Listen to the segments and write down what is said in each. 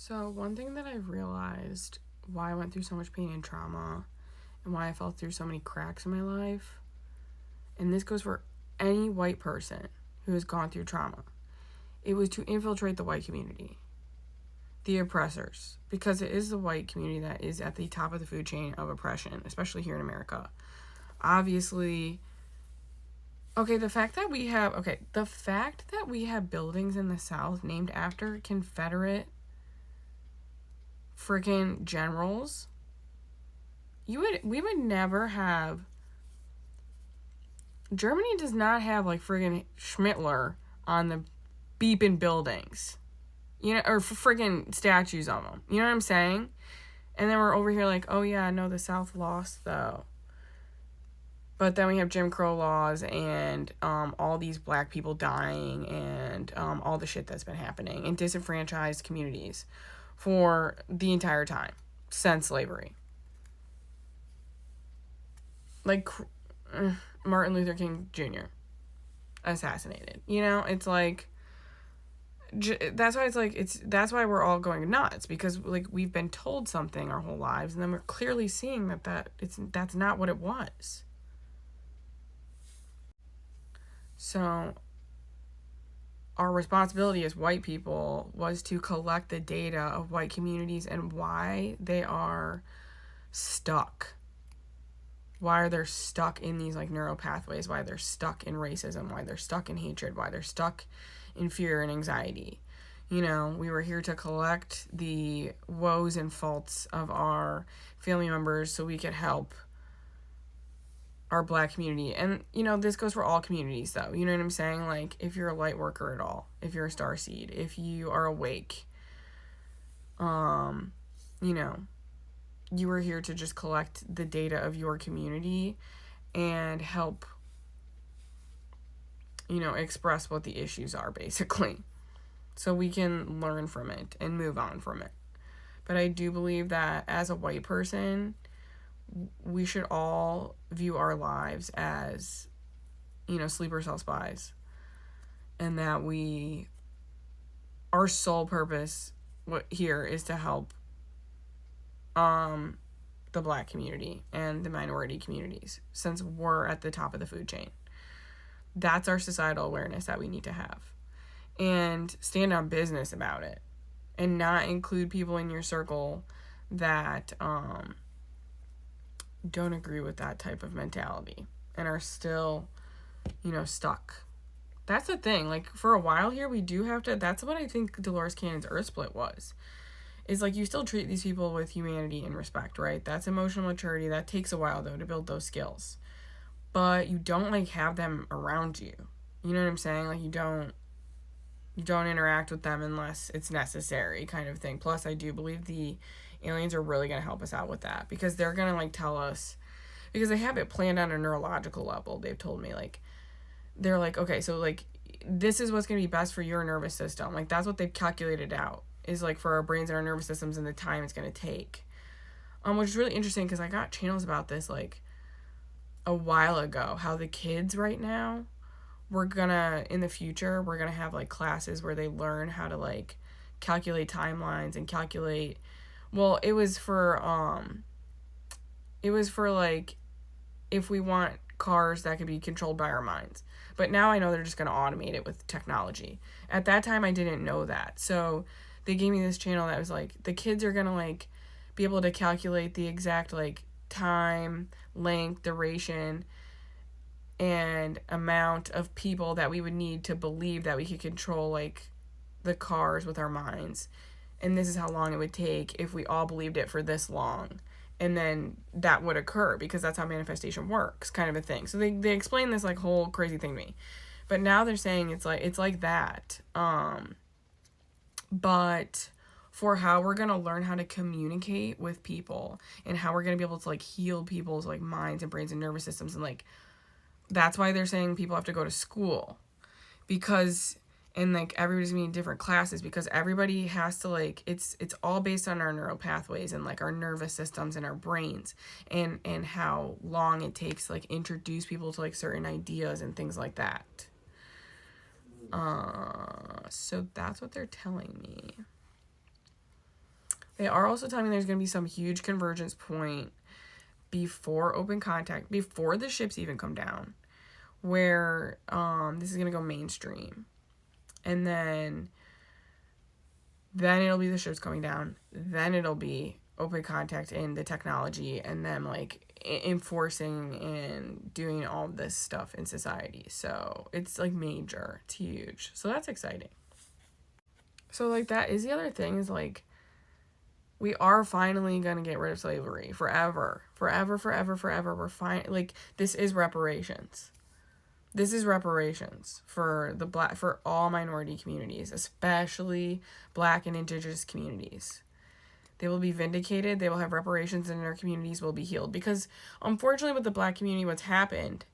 So one thing that I've realized why I went through so much pain and trauma and why I fell through so many cracks in my life, and this goes for any white person who has gone through trauma, it was to infiltrate the white community, the oppressors, because it is the white community that is at the top of the food chain of oppression, especially here in America. Obviously, the fact that we have buildings in the South named after Confederate freaking generals, we would never have. Germany does not have like friggin' Schmittler on the beeping buildings, or friggin' statues of them. You know what I'm saying? And then we're over here like, oh yeah, no, the South lost though. But then we have Jim Crow laws and all these black people dying and all the shit that's been happening in disenfranchised communities for the entire time since slavery. Like Martin Luther King Jr. assassinated. It's like that's why we're all going nuts, because like we've been told something our whole lives, and then we're clearly seeing that's not what it was. So our responsibility as white people was to collect the data of white communities and why they are stuck. Why are they stuck in these like neural pathways? Why they're stuck in racism? Why they're stuck in hatred? Why they're stuck in fear and anxiety? We were here to collect the woes and faults of our family members so we could help our black community. And, this goes for all communities, though. You know what I'm saying? Like, if you're a light worker at all, if you're a starseed, if you are awake, you are here to just collect the data of your community and help, express what the issues are, basically, so we can learn from it and move on from it. But I do believe that as a white person, we should all view our lives as, sleeper cell spies, and that our sole purpose here is to help the black community and the minority communities, since we're at the top of the food chain. That's our societal awareness that we need to have, and stand on business about it, and not include people in your circle that don't agree with that type of mentality and are still, stuck. That's the thing. Like, for a while here, we do have to. That's what I think Dolores Cannon's Earth Split was. Is like, you still treat these people with humanity and respect, right? That's emotional maturity. That takes a while, though, to build those skills. But you don't like have them around you. You know what I'm saying? Like, you don't interact with them unless it's necessary, kind of thing. Plus, I do believe the aliens are really going to help us out with that, because they're going to like tell us, because they have it planned on a neurological level. They've told me, like, they're like, okay, so like this is what's going to be best for your nervous system. Like, that's what they've calculated out, is like for our brains and our nervous systems and the time it's going to take. Which is really interesting, because I got channels about this like a while ago, how the kids right now, in the future, we're gonna have like classes where they learn how to like calculate timelines and calculate, well, it was for like, if we want cars that could be controlled by our minds. But now I know they're just gonna automate it with technology. At that time I didn't know that. So they gave me this channel that was like, the kids are gonna like be able to calculate the exact like time, length, duration, and amount of people that we would need to believe that we could control like the cars with our minds, and this is how long it would take if we all believed it for this long, and then that would occur, because that's how manifestation works, kind of a thing. So they explain this like whole crazy thing to me, but now they're saying it's like that, but for how we're gonna learn how to communicate with people, and how we're gonna be able to like heal people's like minds and brains and nervous systems, and like that's why they're saying people have to go to school, because, and like everybody's gonna be in different classes, because everybody has to like, it's all based on our neural pathways and like our nervous systems and our brains, and how long it takes to like introduce people to like certain ideas and things like that. So that's what they're telling me. They are also telling me there's going to be some huge convergence point before open contact, before the ships even come down, where this is going to go mainstream. And then it'll be the ships coming down. Then it'll be open contact in the technology, and then like enforcing and doing all this stuff in society. So it's like major. It's huge. So that's exciting. So like that is the other thing, is like we are finally going to get rid of slavery forever. We're fine. Like, this is reparations. This is reparations for for all minority communities, especially Black and Indigenous communities. They will be vindicated. They will have reparations, and their communities will be healed. Because unfortunately, with the Black community, what's happened,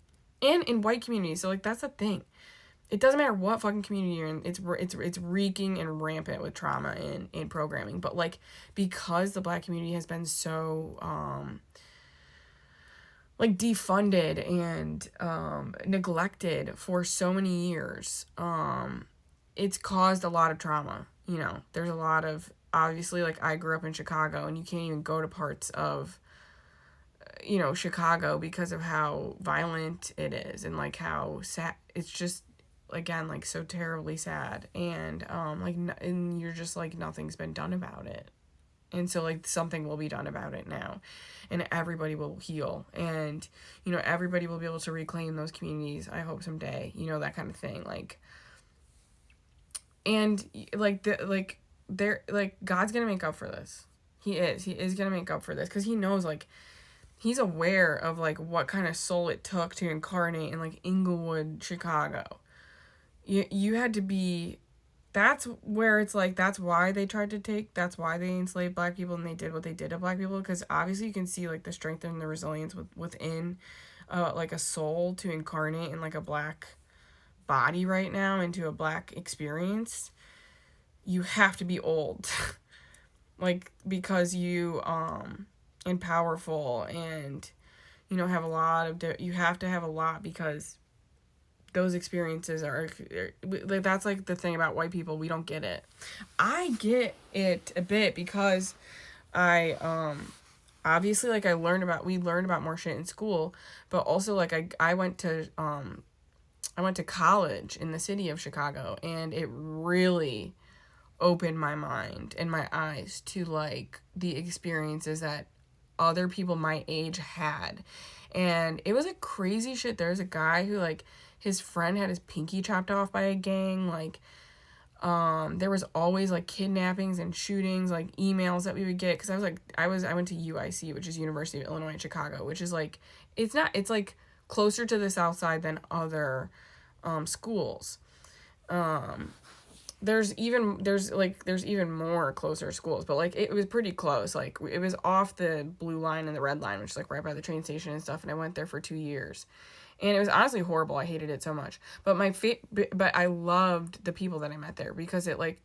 and in white communities, so like that's the thing. It doesn't matter what fucking community you're in. It's reeking and rampant with trauma in programming. But like, because the Black community has been so like defunded and neglected for so many years, it's caused a lot of trauma. You know, there's a lot of, obviously, like, I grew up in Chicago, and you can't even go to parts of, you know, Chicago because of how violent it is, and like how sad. It's just, again, like, so terribly sad, and and you're just like, nothing's been done about it. And so like something will be done about it now, and everybody will heal, and you know, everybody will be able to reclaim those communities, I hope, someday, you know, that kind of thing. Like, and like they're like, God's gonna make up for this. He is gonna make up for this, because he knows, like, he's aware of like what kind of soul it took to incarnate in like Inglewood, Chicago. You had to be, that's where it's like, that's why they enslaved Black people, and they did what they did to Black people, because obviously you can see like the strength and the resilience within like a soul to incarnate in like a Black body right now, into a Black experience. You have to be old like, because you and powerful, and you know, have a lot of you have to have a lot, because those experiences are like, that's like the thing about white people. We don't get it. I get it a bit, because I obviously, like, we learned about more shit in school, but also like I went to college in the city of Chicago, and it really opened my mind and my eyes to like the experiences that other people my age had. And it was like crazy shit. There's a guy who, like, his friend had his pinky chopped off by a gang. Like, there was always like kidnappings and shootings, like emails that we would get, because I went to UIC, which is University of Illinois in Chicago, which is like, it's like closer to the South Side than other schools. There's even more closer schools, but like it was pretty close. Like, it was off the blue line and the red line, which is like right by the train station and stuff, and I went there for 2 years. And it was honestly horrible. I hated it so much. But but I loved the people that I met there, because it like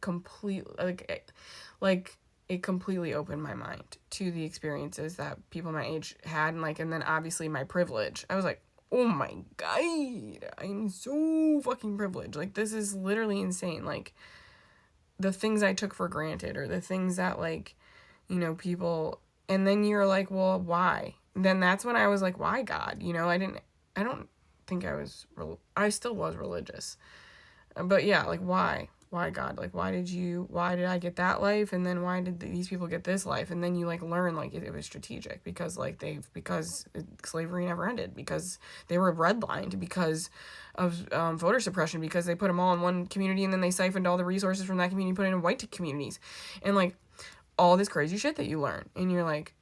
it completely opened my mind to the experiences that people my age had, and like, and then obviously my privilege. I was like, oh my God, I'm so fucking privileged. Like, this is literally insane. Like, the things I took for granted, or the things that, like, you know, people, and then you're like, well, why? And then that's when I was like, why, God? You know, I don't think I still was religious. But yeah, like, why? Why, God? Like, why did I get that life? And then why did these people get this life? And then you like learn, like, it was strategic, because like because slavery never ended, because they were redlined, because of voter suppression, because they put them all in one community, and then they siphoned all the resources from that community and put it in white communities, and like all this crazy shit that you learn, and you're like,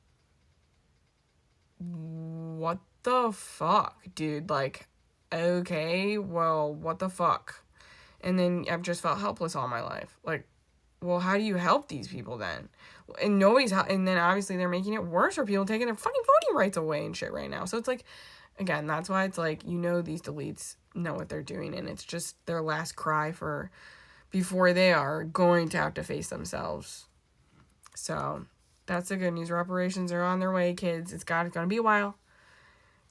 what the fuck, dude? Like, okay, well, what the fuck? And then I've just felt helpless all my life. Like, well, how do you help these people then? And and then obviously they're making it worse for people, taking their fucking voting rights away and shit right now. So it's like, again, that's why it's like, you know, these deletes know what they're doing, and it's just their last cry before they are going to have to face themselves. So that's the good news. Reparations are on their way, kids. It's gonna be a while.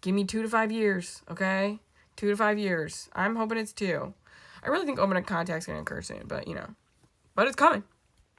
Give me 2 to 5 years, okay? 2 to 5 years. I'm hoping it's 2. I really think open contact's going to occur soon, but, you know. But it's coming.